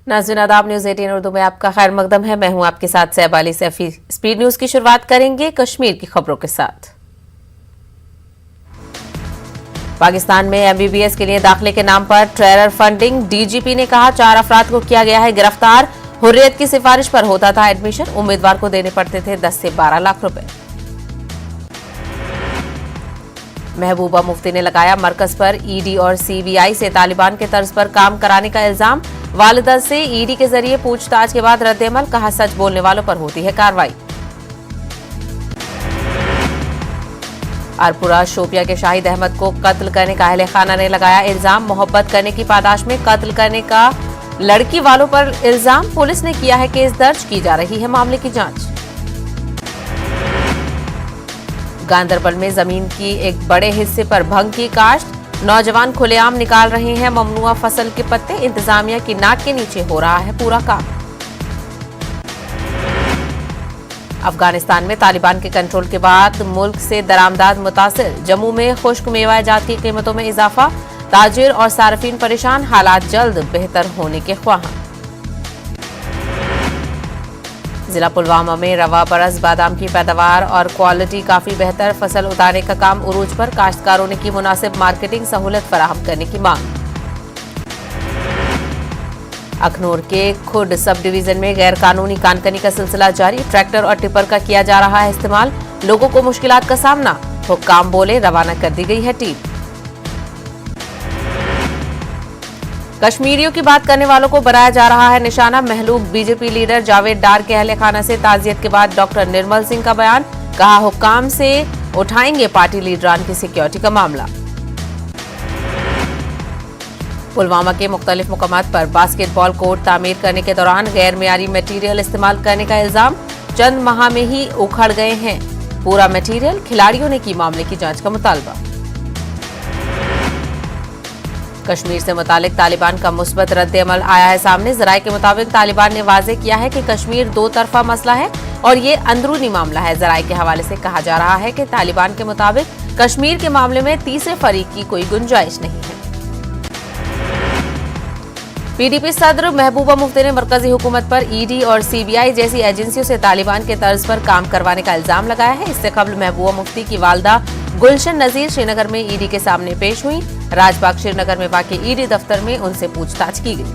नाज़रीन आदाब, न्यूज़ 18 उर्दू में आपका खैर मकदम है। मैं हूं आपके साथ सैबाली सैफी। स्पीड न्यूज की शुरुआत करेंगे कश्मीर की खबरों के साथ। पाकिस्तान में एमबीबीएस के लिए दाखिले के नाम पर टेरर फंडिंग, डीजीपी ने कहा 4 अफराद को किया गया है गिरफ्तार। हुर्रियत की सिफारिश पर होता था एडमिशन, उम्मीदवार को देने पड़ते थे 10 से 12 लाख रुपए। महबूबा मुफ्ती ने लगाया मरकज पर ईडी और सीबीआई से तालिबान के तर्ज पर काम कराने का इल्जाम। वालिदा से ईडी के जरिए पूछताछ के बाद रद्द-ए-अमल, कहा सच बोलने वालों पर होती है कार्रवाई। अरपुरा शोपिया के शाहिद अहमद को कत्ल करने का अहले खाना ने लगाया इल्जाम। मोहब्बत करने की पादाश में कत्ल करने का लड़की वालों पर इल्जाम। पुलिस ने किया है केस दर्ज, की जा रही है मामले की जांच। गांदरबल में जमीन की एक बड़े हिस्से पर भंग की काश्त, नौजवान खुलेआम निकाल रहे हैं ममनुआ फसल के पत्ते। इंतजामिया की नाक के नीचे हो रहा है पूरा काम। अफगानिस्तान में तालिबान के कंट्रोल के बाद मुल्क से दरामदाद मुतासिर। जम्मू में खुश्क मेवा जात की कीमतों में इजाफा, ताजिर और सार्फिन परेशान, हालात जल्द बेहतर होने के ख्वाहां। जिला पुलवामा में रवा बरस बादाम की पैदावार और क्वालिटी काफी बेहतर, फसल उतारने का काम उरूज पर। काश्तकारों ने की मुनासिब मार्केटिंग सहूलत फराहम करने की मांग। अखनूर के खुड सब डिवीजन में गैर कानूनी कानकनी का सिलसिला जारी। ट्रैक्टर और टिपर का किया जा रहा है इस्तेमाल, लोगों को मुश्किलात का सामना। हुक्काम बोले रवाना कर दी गई है टीम। कश्मीरियों की बात करने वालों को बनाया जा रहा है निशाना। महलूक बीजेपी लीडर जावेद डार के अहले खाना से ताजियत के बाद डॉक्टर निर्मल सिंह का बयान, कहा हुक्काम से उठाएंगे पार्टी लीडरान की सिक्योरिटी का मामला। पुलवामा के मुख्तलिफ मुकामात पर बास्केटबॉल कोर्ट तामीर करने के दौरान गैर मेयारी मटीरियल इस्तेमाल करने का इल्जाम। चंद माह में ही उखड़ गए हैं पूरा मटीरियल, खिलाड़ियों ने की मामले की जांच का मुतालबा। कश्मीर से मुतालिक तालिबान का मुस्बत रद्द-ए-अमल आया है सामने। जराये के मुताबिक तालिबान ने वाजे किया है कि कश्मीर दो तरफा मसला है और ये अंदरूनी मामला है। जराये के हवाले से कहा जा रहा है कि तालिबान के मुताबिक कश्मीर के मामले में तीसरे फरीक की कोई गुंजाइश नहीं है। पीडीपी सदर महबूबा मुफ्ती ने मरकजी हुकूमत पर ईडी और सीबीआई जैसी एजेंसियों से तालिबान के तर्ज पर काम करवाने का इल्जाम लगाया है। इससे कबल महबूबा मुफ्ती की वालदा गुलशन नजीर श्रीनगर में ईडी के सामने पेश हुई। राजबाग श्रीनगर में वाक़ ईडी दफ्तर में उनसे पूछताछ की गई।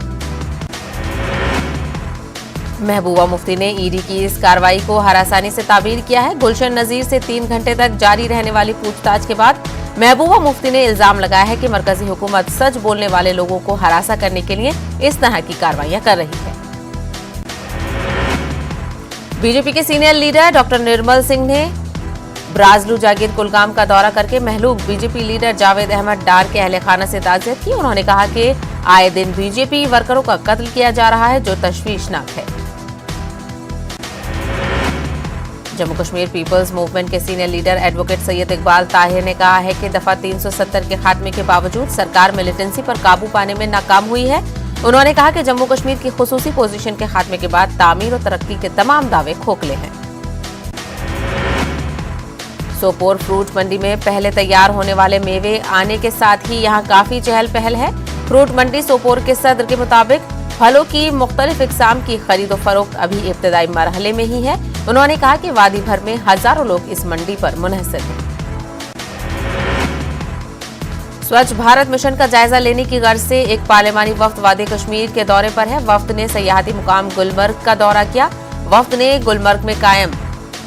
महबूबा मुफ्ती ने ईडी की इस कार्रवाई को हरासानी से ताबीर किया है। गुलशन नजीर से 3 घंटे तक जारी रहने वाली पूछताछ के बाद महबूबा मुफ्ती ने इल्जाम लगाया है कि मरकजी हुकूमत सच बोलने वाले लोगों को हरासा करने के लिए इस तरह की कार्रवाइयां कर रही है। बीजेपी के senior leader doctor Nirmal Singh ने ब्राजलू जागीर कुलगाम का दौरा करके महलूक बीजेपी लीडर जावेद अहमद डार के अहले खाना से ताज़ियत की। उन्होंने कहा कि आए दिन बीजेपी वर्करों का कत्ल किया जा रहा है, जो तशवीशनाक है। जम्मू कश्मीर पीपल्स मूवमेंट के senior leader advocate Syed Iqbal Tahir ने कहा है कि दफा 370 के खात्मे के बावजूद सरकार मिलिटेंसी पर काबू पाने में नाकाम हुई है। उन्होंने कहा कि जम्मू कश्मीर की खुसूसी पोजीशन के खात्मे के बाद तामीर और तरक्की के तमाम दावे खोखले हैं। सोपोर फ्रूट मंडी में पहले तैयार होने वाले मेवे आने के साथ ही यहां काफी चहल पहल है। फ्रूट मंडी सोपोर के सदर के मुताबिक फलों की मुख्तलिफ इकसाम की खरीदो फरोख्त अभी इब्तदाई मरहले में ही है। उन्होंने कहा कि वादी भर में हजारों लोग इस मंडी पर मुनहसर हैं। स्वच्छ भारत मिशन का जायजा लेने की गर्ज से एक पार्लिमानी वफ्द वादी कश्मीर के दौरे पर है। वफ्द ने सयाहती मुकाम गुलमर्ग का दौरा किया। वफ्द ने गुलमर्ग में कायम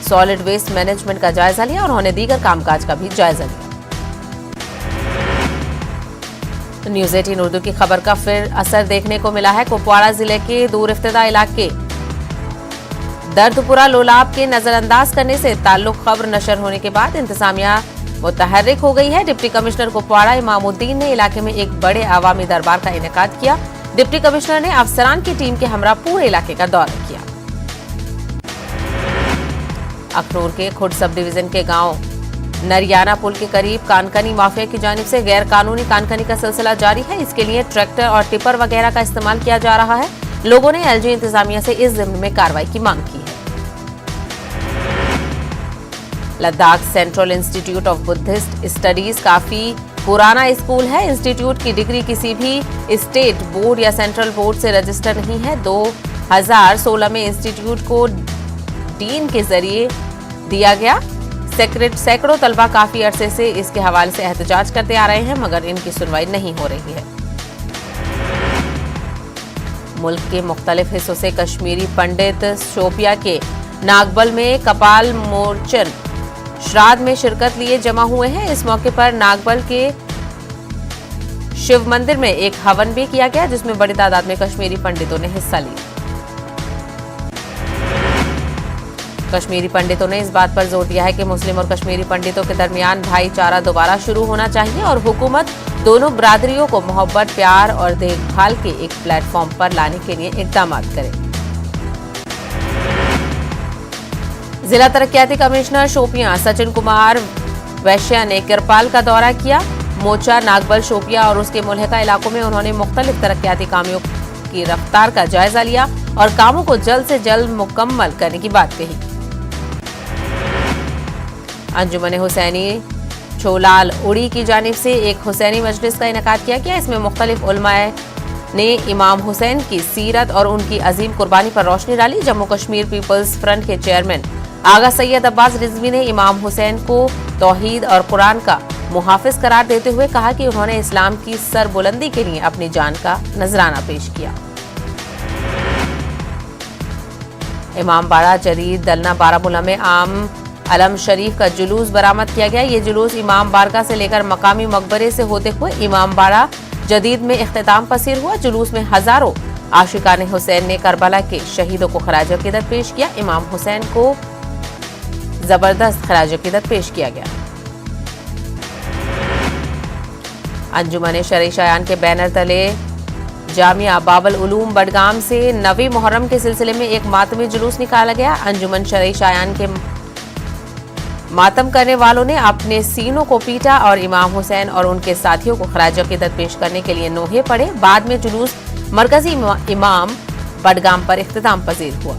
सॉलिड वेस्ट मैनेजमेंट का जायजा लिया। उन्होंने दीगर कामकाज का भी जायजा लिया। न्यूज़ 18 उर्दू की खबर का फिर असर देखने को मिला है। कुपवाड़ा जिले के दूर इफ्तिदा इलाके दर्दपुरा लोलाब के नजरअंदाज करने से ताल्लुक खबर नशर होने के बाद इंतजामिया मुतहर्रिक हो गई है। डिप्टी कमिश्नर कुपवाड़ा इमामुद्दीन ने इलाके में एक बड़े अवामी दरबार का इनेकाद किया। डिप्टी कमिश्नर ने अफसरान की टीम के हमरा पूरे इलाके का दौरा किया। अखनूर के खुड सब डिवीजन के गांव नरियाना पुल के करीब कानकनी माफिया की जानिब से गैर कानूनी कानकनी का सिलसिला जारी है। इसके लिए ट्रैक्टर और टिपर वगैरह का इस्तेमाल किया जा रहा है। लोगों ने एलजी इंतजामिया से इस जिम्न में कार्रवाई की मांग की है। Ladakh central institute of Buddhist studies काफी पुराना स्कूल है। इंस्टीट्यूट की डिग्री किसी भी स्टेट बोर्ड या सेंट्रल बोर्ड से रजिस्टर नहीं है। 2016 में इंस्टीट्यूट को डीन के जरिए दिया गया। सैकड़ों तलबा काफी अरसे से इसके हवाले से एहतजाज करते आ रहे हैं, मगर इनकी सुनवाई नहीं हो रही है। मुल्क के मुख्तलिफ हिस्सों से कश्मीरी पंडित शोपिया के नागबल में कपाल मोचन श्राद्ध में शिरकत लिए जमा हुए हैं। इस मौके पर नागबल के शिव मंदिर में एक हवन भी किया गया, जिसमें बड़ी तादाद में कश्मीरी पंडितों ने हिस्सा लिया। कश्मीरी पंडितों ने इस बात पर जोर दिया है कि मुस्लिम और कश्मीरी पंडितों के दरमियान भाईचारा दोबारा शुरू होना चाहिए और हुकूमत दोनों बरादरियों को मोहब्बत, प्यार और देखभाल के एक प्लेटफॉर्म पर लाने के लिए इक़दाम करे। जिला तरक्याती कमिश्नर शोपियां सचिन कुमार वैश्य ने किरपाल का दौरा किया। मोचा, नागबल, शोपिया और उसके मुल्हिका इलाकों में उन्होंने मुख्तलिफ तरक्याती कामों की रफ्तार का जायजा लिया और कामों को जल्द से जल्द मुकम्मल करने की बात कही। अंजुमन हुसैनी छोलाल उड़ी की जानिब से एक हुसैनी मजलिस का इनेकाद किया गया। इसमें मुख्तलिफ उलमाए ने इमाम हुसैन की सीरत और उनकी अजीम कुर्बानी पर रोशनी डाली। जम्मू कश्मीर पीपल्स फ्रंट के चेयरमैन आगा सैयद अब्बास रिजवी ने इमाम हुसैन को तौहीद और कुरान का मुहाफिज करार देते हुए कहा कि उन्होंने इस्लाम की सरबुलंदी के लिए अपनी जान का नजराना पेश किया। इमाम बाड़ा जदीद दलना बारामूला में आम अलम शरीफ का जुलूस बरामद किया गया। ये जुलूस इमाम बारगाह से लेकर मकामी मकबरे से होते हुए इमाम बाड़ा जदीद में इख्तिताम पसीर हुआ। जुलूस में हजारों आशिकान हुसैन ने करबला के शहीदों को खराज अकीदत पेश किया। इमाम हुसैन को जबरदस्त खराज अकीदत पेश किया गया। अंजुमन शरई शायान के बैनर तले जामिया बाबल उलूम बडगाम से 9वीं मुहर्रम के सिलसिले में एक मातमी जुलूस निकाला गया। अंजुमन शरई शायान के मातम करने वालों ने अपने सीनों को पीटा और इमाम हुसैन और उनके साथियों को खराज अकीदत पेश करने के लिए नोहे पड़े। बाद में जुलूस मरकजी इमाम बडगाम पर इख्तिताम पजीर हुआ।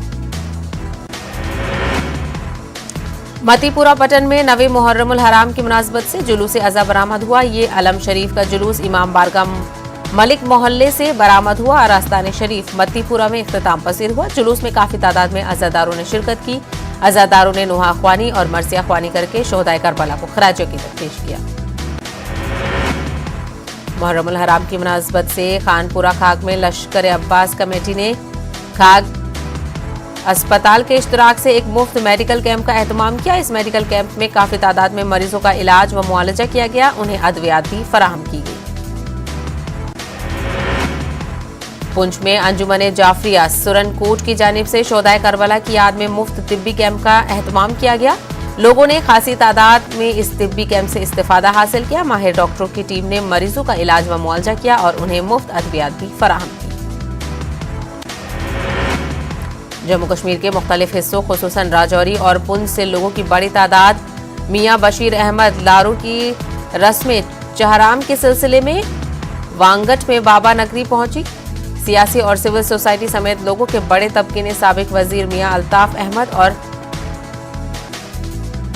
मतीपुरा पटन में 9वीं मुहर्रमुल हराम की मुनासबत से जुलूस अज़ा बरामद हुआ। ये अलम शरीफ का जुलूस इमाम बारगाह मलिक मोहल्ले से बरामद हुआ और आस्ताने शरीफ मतीपुरा में इख्तिताम पसीर हुआ। जुलूस में काफी तादाद में अज़ादारों ने शिरकत की। अज़ादारों ने नोहा ख्वानी और मरसिया ख्वानी करके शोहदाए करबला को खराज अकीदत पेश किया। मुहर्रमुल हराम की मुनासबत से खानपुरा खाग में लश्कर अब्बास कमेटी ने खाग अस्पताल के इश्तराक से एक मुफ्त मेडिकल कैंप का एहतमाम किया। इस मेडिकल कैंप में काफी तादाद में मरीजों का इलाज व मुआलजा किया गया। उन्हें अद्वियात भी फराहम की गई। पुंछ में अंजुमन जाफरिया सुरनकोट की जानिब से शोहदाए करबला की याद में मुफ्त तिब्बी कैंप का एहतमाम किया गया। लोगों ने खासी तादाद में इस तिब्बी कैंप से इस्तिफादा हासिल किया। माहिर डॉक्टरों की टीम ने मरीजों का इलाज व मुआलजा किया और उन्हें मुफ्त अद्वियात भी फराहम की। जम्मू कश्मीर के मुख्तलिफ हिस्सों खुसूसन राजौरी और पुंछ से लोगों की बड़ी तादाद मियां बशीर अहमद लारू की रस्म चहराम के सिलसिले में वांगट में बाबा नगरी पहुंची। सियासी और सिविल सोसाइटी समेत लोगों के बड़े तबके ने साबिक वजीर मियां अल्ताफ अहमद और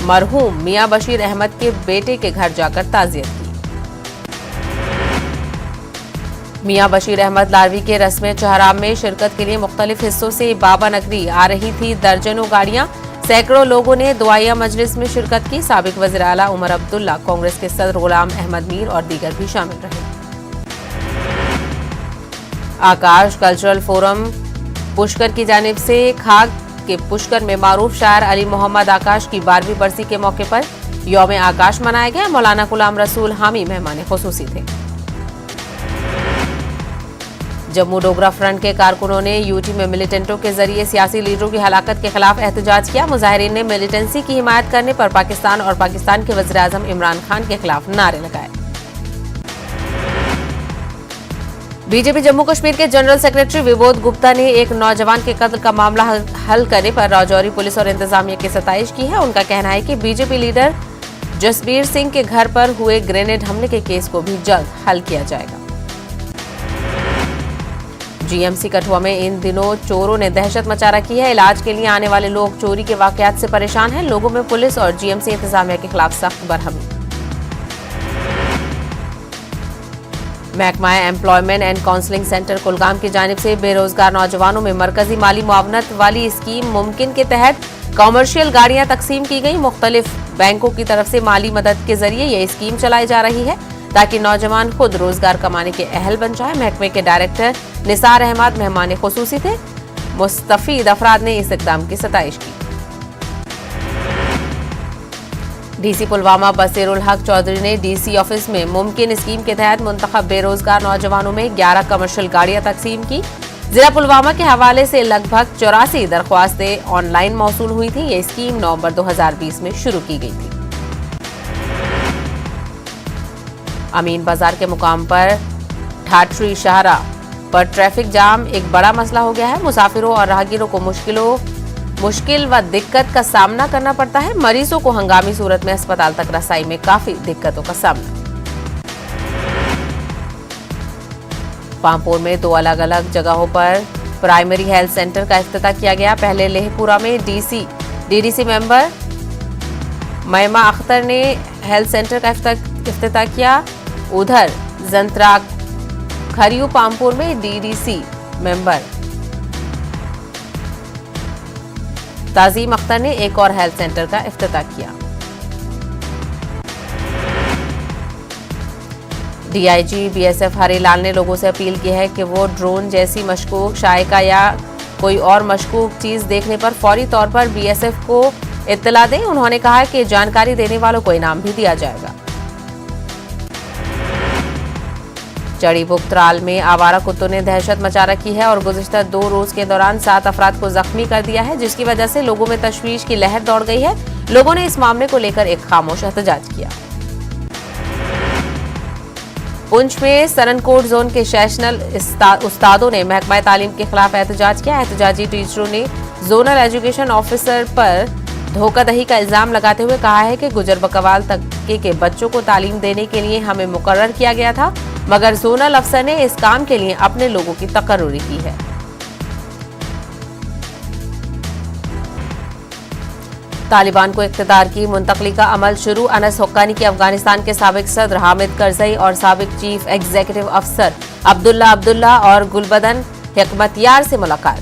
मरहूम मियां बशीर अहमद के बेटे के घर जाकर ताज़ियत की। मियां बशीर अहमद लारवी के रस्म चहराम में शिरकत के लिए मुख्तलिफ हिस्सों से बाबा नगरी आ रही थी दर्जनों गाड़ियां। सैकड़ों लोगों ने दुआया मजलिस में शिरकत की। साबिक वज़ीर आला उमर अब्दुल्ला, कांग्रेस के सदर गुलाम अहमद मीर और दीगर भी शामिल रहे। आकाश कल्चरल फोरम पुष्कर की जानिब से खाग के पुष्कर में मारूफ शायर अली मोहम्मद आकाश की 12वीं बरसी के मौके पर यौम आकाश मनाया गया। मौलाना गुलाम रसूल हामी मेहमान खुसूसी थे। जम्मू डोगरा फ्रंट के कारकुनों ने यूटी में मिलिटेंटों के जरिए सियासी लीडरों की हलाकत के खिलाफ एहतजाज किया। मुजाहिरीन ने मिलिटेंसी की हिमायत करने पर पाकिस्तान और पाकिस्तान के वज़ीर आज़म इमरान खान के खिलाफ नारे लगाए। बीजेपी जम्मू कश्मीर के जनरल सेक्रेटरी विबोध गुप्ता ने एक नौजवान के कत्ल का मामला हल करने पर राजौरी पुलिस और इंतजामिया की सताइश की है। उनका कहना है कि बीजेपी लीडर जसबीर सिंह के घर पर हुए ग्रेनेड हमले के केस को भी जल्द हल किया जाएगा। जीएमसी कठुआ में इन दिनों चोरों ने दहशत मचा रखी है। इलाज के लिए आने वाले लोग चोरी के वाकयात से परेशान हैं। लोगों में पुलिस और जीएमसी इंतजामिया के खिलाफ सख्त बरहमी। महकमा employment and counselling centre Kulgam की जानिब से बेरोजगार नौजवानों में मरकजी माली मुआवनत वाली स्कीम मुमकिन के तहत कॉमर्शियल गाड़ियां तकसीम की गई। मुख्तलिफ बैंकों की तरफ से माली मदद के जरिए ये स्कीम चलाई जा रही है ताकि नौजवान खुद रोजगार कमाने के अहल बन जाए। महकमे के डायरेक्टर निसार अहमद मेहमान खुसूसी थे। मुस्तफीद अफराद ने इस इकदाम की सताइश की। डीसी पुलवामा बसीरुल हक चौधरी ने डीसी ऑफिस में मुमकिन स्कीम के तहत मुंतखब बेरोजगार नौजवानों में 11 कमर्शियल गाड़ियां तकसीम की। जिला पुलवामा के हवाले से लगभग 84 दरख्वास्तें ऑनलाइन मौसूल हुई थी। ये स्कीम नवंबर 2020 में शुरू की गई थी। अमीन बाजार के मुकाम पर ठाठरी शाहरा पर ट्रैफिक जाम एक बड़ा मसला हो गया है। मुसाफिरों और राहगीरों को मुश्किल व दिक्कत का सामना करना पड़ता है। मरीजों को हंगामी सूरत में अस्पताल तक रसाई में काफी दिक्कतों का सामना। पामपोर में 2 अलग अलग जगहों पर प्राइमरी हेल्थ सेंटर का इफ्तिताह किया गया। पहले लेहपुरा में डीडीसी मेंबर मैमा अख्तर ने हेल्थ सेंटर का इफ्तिताह किया। उधर जंतराग खरियू पामपुर में डीडीसी मेंबर ताजीम अख्तर ने एक और हेल्थ सेंटर का इफ्तिताह किया। डीआईजी बीएसएफ हरीलाल ने लोगों से अपील की है कि वो ड्रोन जैसी मशकूक शायका या कोई और मशकूक चीज देखने पर फौरी तौर पर बीएसएफ को इत्तला दें। उन्होंने कहा कि जानकारी देने वालों को इनाम भी दिया जाएगा। चढ़ी बुगतराल में आवारा कुत्तों ने दहशत मचा रखी है और गुज़िश्ता 2 रोज के दौरान 7 अफराद को जख्मी कर दिया है, जिसकी वजह से लोगों में तशवीश की लहर दौड़ गई है। लोगों ने इस मामले को लेकर एक खामोश एहतजाज किया। पुंछ में सरनकोट जोन के सेशनल उस्तादों ने महकमा तालीम के खिलाफ एहतजाज किया। एहतजाजी टीचरों ने जोनल एजुकेशन ऑफिसर पर धोखाधड़ी का इल्जाम लगाते हुए कहा है कि गुजर बकवाल तबके के बच्चों को तालीम देने के लिए हमें मुकर्रर किया गया था, मगर जोनल अफसर ने इस काम के लिए अपने लोगों की तकर्रुरी की है। तालिबान को इख्तिदार की मुंतकली का अमल शुरू। अनस हुक्कानी की अफगानिस्तान के साबिक सदर हामिद करजई और साबिक चीफ एग्जीक्यूटिव अफसर अब्दुल्ला और गुलबदन हिकमतयार से मुलाकात।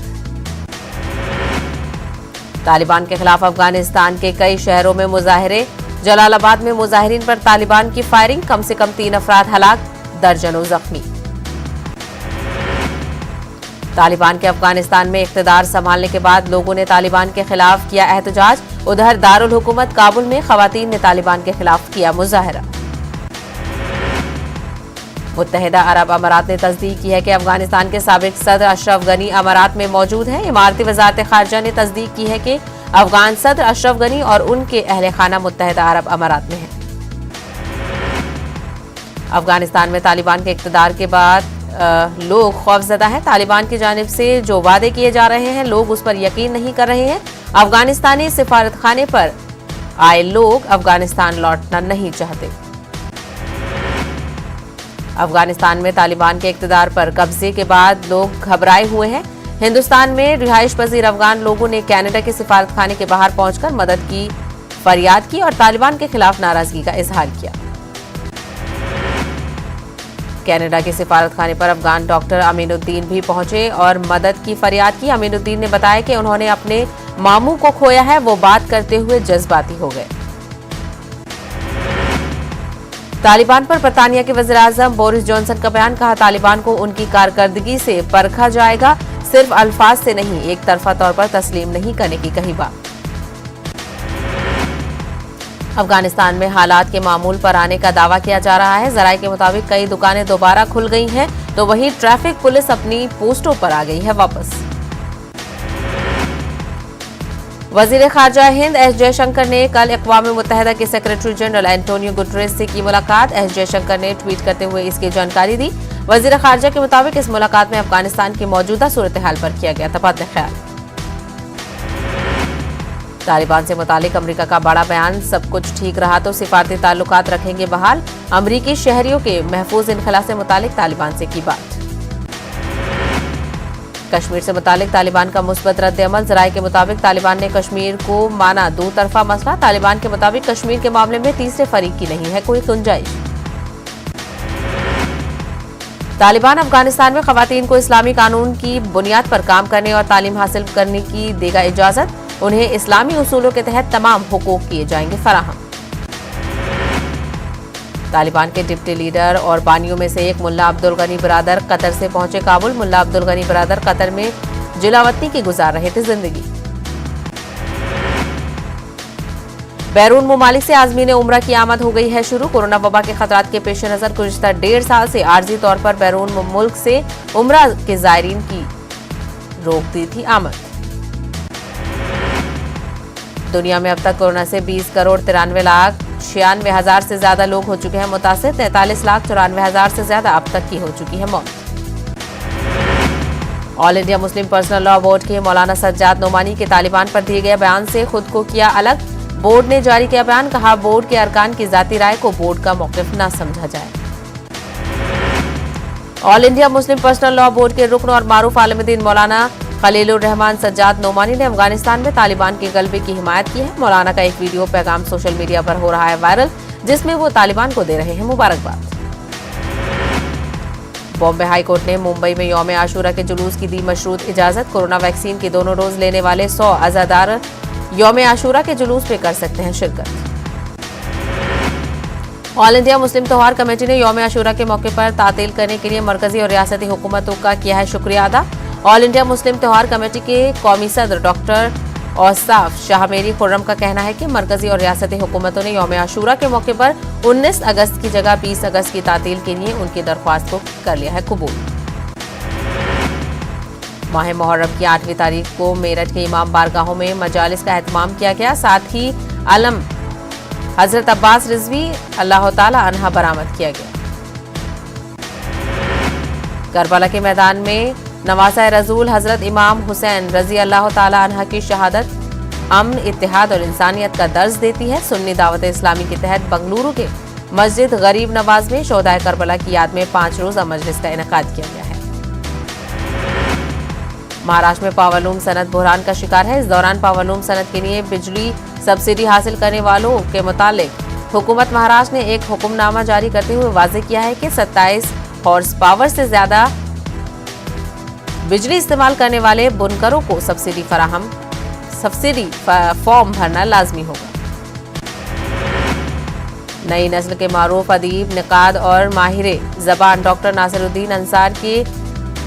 तालिबान के खिलाफ अफगानिस्तान के कई शहरों में मुजाहिरे। जलालाबाद में मुजाहिरीन पर तालिबान की फायरिंग, कम से कम 3 अफराद हलाक, दर्जनों जख्मी। तालिबान के अफगानिस्तान में इख्तिदार संभालने के बाद लोगों ने तालिबान के खिलाफ किया एहतजाज। उधर दारुल हुकूमत काबुल में खवातीन ने तालिबान के खिलाफ किया मुजाहरा। मुत्तहिदा अरब अमारात ने तस्दीक की है कि अफगानिस्तान के साबिक सदर अशरफ गनी अमारात में मौजूद हैं। इमारती वजारत खारजा ने तस्दीक की है कि अफगान सदर अशरफ गनी और उनके अहले खाना मुत्तहिदा अरब अमारात में हैं। अफगानिस्तान में तालिबान के इख्तिदार के बाद लोग खौफजदा हैं। तालिबान की जानिब से जो वादे किए जा रहे हैं लोग उस पर यकीन नहीं कर रहे हैं। अफगानिस्तानी सिफारत खाने पर आए लोग अफगानिस्तान लौटना नहीं चाहते। अफगानिस्तान में तालिबान के इख्तिदार पर कब्जे के बाद लोग घबराए हुए हैं। हिंदुस्तान में रिहाइश पजीर अफगान लोगों ने कनाडा के सिफारत खाने के बाहर पहुंचकर मदद की फरियाद की और तालिबान के खिलाफ नाराजगी का इजहार किया। कनाडा के सिफारत खाने पर अफगान डॉक्टर अमीनुद्दीन भी पहुंचे और मदद की फरियाद की। अमीनुद्दीन ने बताया कि उन्होंने अपने मामू को खोया है। वो बात करते हुए जज्बाती हो गए। तालिबान पर बरतानिया के वज़ीर-ए-आज़म बोरिस जॉनसन का बयान, कहा तालिबान को उनकी कारकर्दगी से परखा जाएगा, सिर्फ अल्फाज से नहीं, एक तरफा तौर पर तस्लीम नहीं करने की कही बात। अफगानिस्तान में हालात के मामूल पर आने का दावा किया जा रहा है। जराये के मुताबिक कई दुकानें दोबारा खुल गई हैं, तो वहीं ट्रैफिक पुलिस अपनी पोस्टों पर आ गई है वापस। वजीर खारजा हिंद एस जयशंकर ने कल अक़वाम मुत्तहिदा के सेक्रेटरी जनरल एंटोनियो गुटरेस से की मुलाकात। एस जयशंकर ने ट्वीट करते हुए इसकी जानकारी दी। वजीर खारजा के मुताबिक इस मुलाकात में अफगानिस्तान की मौजूदा सूरत हाल पर किया गया तबादला ख्याल। तालिबान से मुतालिक अमरीका का बड़ा बयान, सब कुछ ठीक रहा तो सिफारती ताल्लुकात रखेंगे बहाल। अमरीकी शहरियों के महफूज इनखला से मुतालिक तालिबान से की बात। कश्मीर से मुतालिक तालिबान का मुस्बत रद्द-ए-अमल। ज़राए के मुताबिक तालिबान ने कश्मीर को माना दो तरफा मसला। तालिबान के मुताबिक कश्मीर के मामले में तीसरे फरीक की नहीं है कोई गुंजाइश। तालिबान अफगानिस्तान में खवातीन को इस्लामी कानून की बुनियाद पर काम करने और तालीम हासिल करने की देगा इजाजत। उन्हें इस्लामी उसूलों के तहत तमाम हुकूक किए जाएंगे फराहम। तालिबान के डिप्टी लीडर और बानियों में से एक मुल्ला अब्दुल गनी बिरादर कतर से पहुंचे काबुल। मुल्ला अब्दुल गनी बिरादर कतर में जिलावतनी की गुजार रहे थे जिंदगी। बैरून ममालिक से आजमीन उम्रा की आमद हो गई है शुरू। कोरोना वबा के खतरात के पेश नजर गुज़िश्ता 1.5 साल से आर्जी तौर पर बैरून मुल्क से उम्रा के जायरीन की रोक दी थी आमद। दुनिया में अब तक कोरोना से 20,93,96,000 से ज्यादा लोग हो चुके हैं मुतासिर। 43,94,000 से ज्यादा अब तक की हो चुकी है मौत। All India Muslim personal law board के मौलाना सज्जाद नोमानी के तालिबान पर दिए गए बयान से खुद को किया अलग। बोर्ड ने जारी किया बयान, कहा बोर्ड के अरकान की जाती राय को बोर्ड का मौकिफ न समझा जाए। All India Muslim personal law board के रुकन और मारूफ आलिमुद्दीन मौलाना खलीलुर रहमान सज्जाद नोमानी ने अफगानिस्तान में तालिबान के गलबे की हिमायत की है। मौलाना का एक वीडियो पैगाम सोशल मीडिया पर हो रहा है वायरल, जिसमें वो तालिबान को दे रहे हैं मुबारकबाद। बॉम्बे हाई कोर्ट ने मुंबई में यौम आशूरा के जुलूस की दी मशरूत इजाजत। कोरोना वैक्सीन की दोनों डोज लेने वाले 100 अज़ादार यौम आशूरा के जुलूस में कर सकते हैं शिरकत। ऑल इंडिया मुस्लिम त्योहार कमेटी ने यौम आशूरा के मौके पर तातील करने के लिए मरकजी और रियासती हुकूमतों का किया है शुक्रिया अदा। ऑल इंडिया मुस्लिम त्योहार कमेटी के कौमी सदर डॉक्टर औसाफ शाहमेरी खुर्रम का कहना है कि मरकजी और रियासती हुकूमतों ने यौम आशूरा के मौके पर 19 अगस्त की जगह 20 अगस्त की तातील के लिए उनकी दरख्वास्त को कर लिया है कबूल। माह मुहर्रम की 8वीं तारीख को मेरठ के इमाम बारगाहों में मजालिस का एहतमाम किया गया। साथ ही अलम हजरत अब्बास रिजवी अल्लाह ताला अन्हा बरामद किया गया। करबला के मैदान में नवासा रसूल हजरत इमाम हुसैन रजी अल्लाह ताला अन्हा की शहादत अमन, इत्तेहाद और इंसानियत का दर्ज देती है। सुन्नी दावत इस्लामी के तहत बंगलुरु के मस्जिद गरीब नवाज में शोहदाए करबला की याद में 5 रोजा मजलिस का इनेकाद किया गया है। महाराष्ट्र में पावरलूम सनत बुहरान का शिकार है। इस दौरान पावरलूम सनत के लिए बिजली सब्सिडी हासिल करने वालों के मुतालिक हुकूमत महाराष्ट्र ने एक हुक्मनामा जारी करते हुए वाज़ेह किया है कि 27 हॉर्स पावर से ज्यादा बिजली इस्तेमाल करने वाले बुनकरों को सब्सिडी फॉर्म भरना लाजमी होगा। नई नस्ल के मारूफ अदीब, निकाद और माहिर जबान डॉक्टर नासिरुद्दीन अंसार की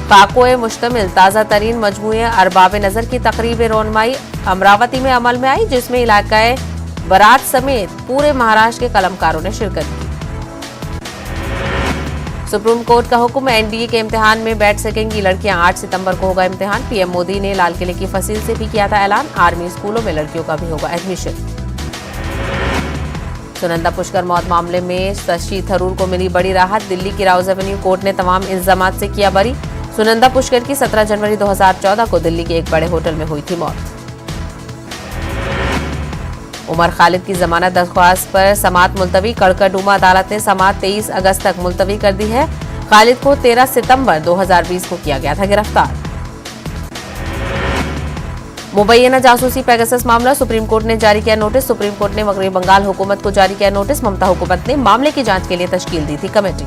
खाकोए मुश्तमिल ताज़ा तरीन मजमूए अरबाब नज़र की तकरीब रोनमाई अमरावती में अमल में आई, जिसमें इलाकाए बरात समेत पूरे महाराष्ट्र के कलमकारों ने शिरकत की। सुप्रीम कोर्ट का हुक्म, एनडीए के इम्तिहान में बैठ सकेंगी लड़कियां। 8 सितंबर को होगा इम्तिहान। पीएम मोदी ने लाल किले की फसील से भी किया था ऐलान, आर्मी स्कूलों में लड़कियों का भी होगा एडमिशन। सुनंदा पुष्कर मौत मामले में शशि थरूर को मिली बड़ी राहत। दिल्ली की राउज एवेन्यू कोर्ट ने तमाम इल्जामात से किया बरी। सुनंदा पुष्कर की 17 जनवरी 2014 को दिल्ली के एक बड़े होटल में हुई थी मौत। उमर खालिद की जमानत दरख्वास्त पर समाअत मुलतवी। कड़कड़डूमा अदालत ने समाअत 23 अगस्त तक मुलतवी कर दी है। खालिद को 13 सितंबर 2020 को किया गया था गिरफ्तार। मुबैना जासूसी पेगासस मामला, सुप्रीम कोर्ट ने जारी किया नोटिस। सुप्रीम कोर्ट ने मगरबी बंगाल हुकूमत को जारी किया नोटिस। ममता हुकूमत ने मामले की जांच के लिए तश्कील दी थी कमेटी।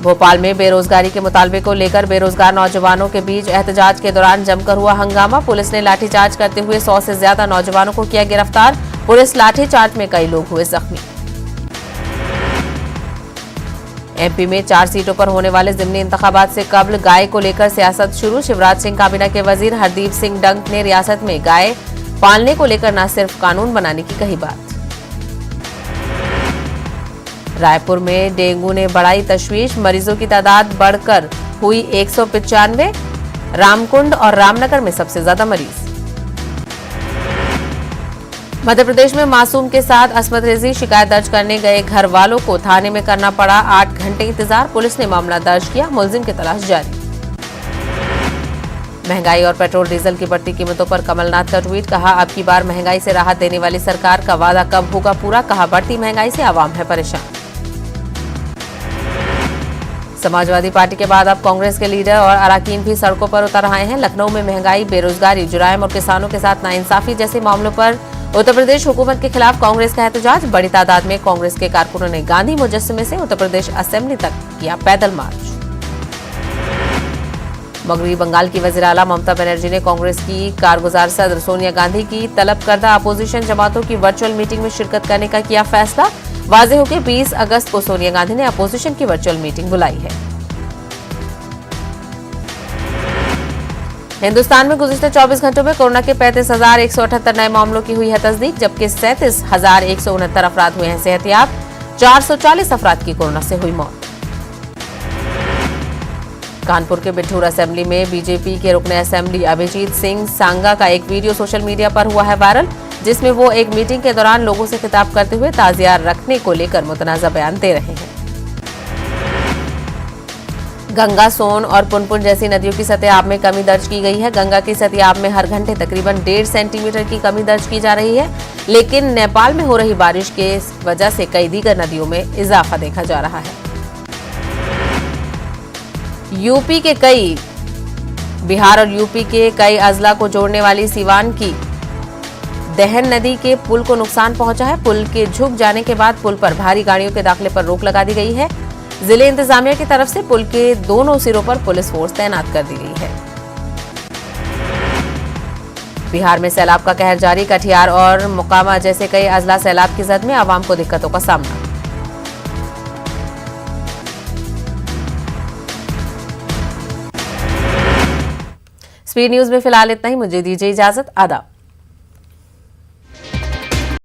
भोपाल में बेरोजगारी के मुतालबे को लेकर बेरोजगार नौजवानों के बीच एहतजाज के दौरान जमकर हुआ हंगामा। पुलिस ने लाठीचार्ज करते हुए 100 से ज्यादा नौजवानों को किया गिरफ्तार। पुलिस लाठीचार्ज में कई लोग हुए जख्मी। एमपी में 4 सीटों पर होने वाले ज़िमनी इंतखाबात से कबल गाय को लेकर सियासत शुरू। शिवराज सिंह काबीना के वजीर हरदीप सिंह डंग ने रियासत में गाय पालने को लेकर न सिर्फ कानून बनाने की कही बात। रायपुर में डेंगू ने बढ़ाई तशवीश, मरीजों की तादाद बढ़कर हुई 195। रामकुंड और रामनगर में सबसे ज्यादा मरीज। मध्य प्रदेश में मासूम के साथ अस्मत रेजी, शिकायत दर्ज करने गए घर वालों को थाने में करना पड़ा 8 घंटे इंतजार। पुलिस ने मामला दर्ज किया, मुलजिम की तलाश जारी। महंगाई और पेट्रोल डीजल की बढ़ती कीमतों पर कमलनाथ का ट्वीट, कहा अब की बार महंगाई से राहत देने वाली सरकार का वादा कब होगा पूरा। कहा बढ़ती महंगाई से आवाम है परेशान। समाजवादी पार्टी के बाद अब कांग्रेस के लीडर और अरकान भी सड़कों पर उतर आए हैं। लखनऊ में महंगाई, बेरोजगारी, जुराइम और किसानों के साथ नाइंसाफी जैसे मामलों पर उत्तर प्रदेश हुकूमत के खिलाफ कांग्रेस का एहतजाज। बड़ी तादाद में कांग्रेस के कारकुनों ने गांधी मुजस्समे से उत्तर प्रदेश असेंबली तक किया पैदल मार्च। मगरबी बंगाल की वज़ीर आला ममता बनर्जी ने कांग्रेस की कारगुजार सदर सोनिया गांधी की तलब करदा अपोजिशन जमातों की वर्चुअल मीटिंग में शिरकत करने का किया फैसला। वाज़ेह हो कि 20 अगस्त को सोनिया गांधी ने अपोजिशन की वर्चुअल मीटिंग बुलाई है। हिंदुस्तान में गुज़िश्ता 24 घंटों में कोरोना के 35,178 नए मामलों की हुई है तस्दीक, जबकि 37,169 अफराद हुए हैं सेहतियाब। 440 अफराद की कोरोना से हुई मौत। कानपुर के बिठूर असेंबली में बीजेपी के रुकने असेंबली अभिजीत सिंह सांगा का एक वीडियो सोशल मीडिया पर हुआ है वायरल, जिसमें वो एक मीटिंग के दौरान लोगों से खिताब करते हुए ताजिया रखने को लेकर मुतनाज़ा बयान दे रहे हैं। गंगा, सोन और पुनपुन जैसी नदियों की सतह में कमी दर्ज की गई है। गंगा की सतह में हर घंटे तकरीबन 1.5 सेंटीमीटर की कमी दर्ज की जा रही है, लेकिन नेपाल में हो रही बारिश के वजह से कई दीगर नदियों में इजाफा देखा जा रहा है। बिहार और यूपी के कई अजला को जोड़ने वाली सीवान की दहन नदी के पुल को नुकसान पहुंचा है। पुल के झुक जाने के बाद पुल पर भारी गाड़ियों के दाखिले पर रोक लगा दी गई है। जिले इंतजामिया की तरफ से पुल के दोनों सिरों पर पुलिस फोर्स तैनात कर दी गई है। बिहार में सैलाब का कहर जारी। कटिहार और मोकामा जैसे कई अजला सैलाब की जद में आवाम को दिक्कतों का सामना। स्पीड न्यूज में फिलहाल इतना ही। मुझे दीजिए इजाजत। आदाब।